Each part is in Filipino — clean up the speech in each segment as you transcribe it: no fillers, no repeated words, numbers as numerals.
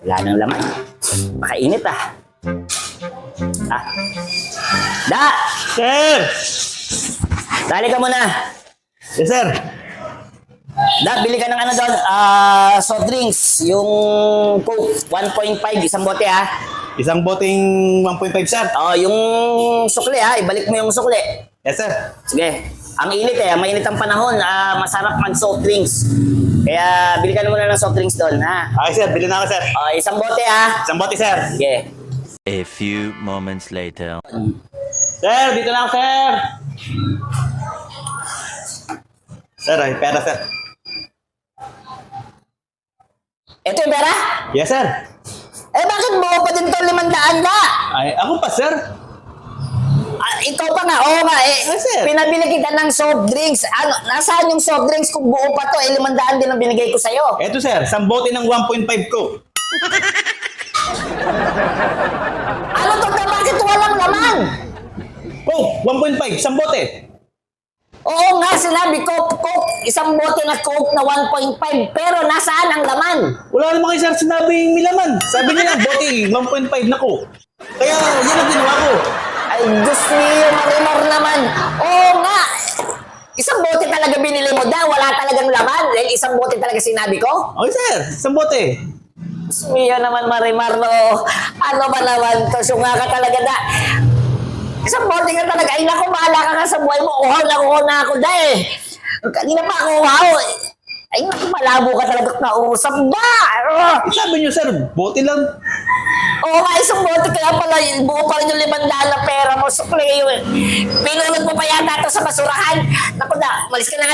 Wala nang laman. Makainit ah. Ah. Da! Sir! Dali ka muna. Yes, sir. Da, bili ka ng ano doon, soft drinks. Yung Coke, 1.5, isang bote ha. Isang boteng 1.5, sir. Oh, yung sukli ha, ibalik mo yung sukli. Yes, sir. Sige. Ang init eh, mainit ang panahon, masarap mag soft drinks. Kaya bili ka na muna ng soft drinks doon ha. Okay, sir. Bili na ako, sir. Oh, isang bote ha. Isang bote, sir. Sige. A few moments later. Sir, dito na ako, sir. Sir, ay pera, sir. Ito yung pera? Yes, sir. Eh bakit buo pa din ito 500 na? Ay, ako pa, sir. Ikaw pa nga, oo nga eh. Yes, sir. Pinabili kita ng soft drinks. Ano, nasaan yung soft drinks kung buo pa to? 500 din ang binigay ko sa'yo. Eto, sir. Isang bote ng 1.5 ko. Ano to na bakit walang laman? Oh, 1.5. Isang bote. Oo nga, sinabi ko, Coke, isang bote na Coke na 1.5. Pero nasaan ang laman? Wala naman kayo, sir, sinabing may laman. Sabi niya na, bote, 1.5 na ko. Kaya, yun ang ginawa ko. Ay, Diyos niyo, Marimar naman. Oo nga. Isang bote talaga binili mo daw. Wala talagang laman. Dahil isang bote talaga sinabi ko. Okay, sir. Isang bote. Diyos niyo naman, Marimar, no. Ano ba naman to? Sunga ka talaga na. Isang bote ka talaga. Ay, naku, bahala ka nga sa buhay mo. Uhaw na ako dahil. Kanina pa ako uhaw. Ay, naku, malabo ka talaga kausap ba? Sabi niyo, sir, bote lang. Oo nga, isang bote kaya pala, buo pa rin yung 500 na pera mo. Sukli yun. Pinulog mo pa yata ito sa basurahan. Naku na, umalis ka na.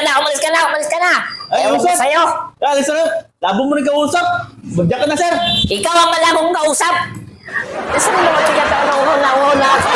Ay, Ewan ko sir. sa'yo. Ay, sir, labo mo rin kausap. Bagyan ka na, sir. Ikaw ang malabong kausap. Isang bote ka talaga, uhon na ako.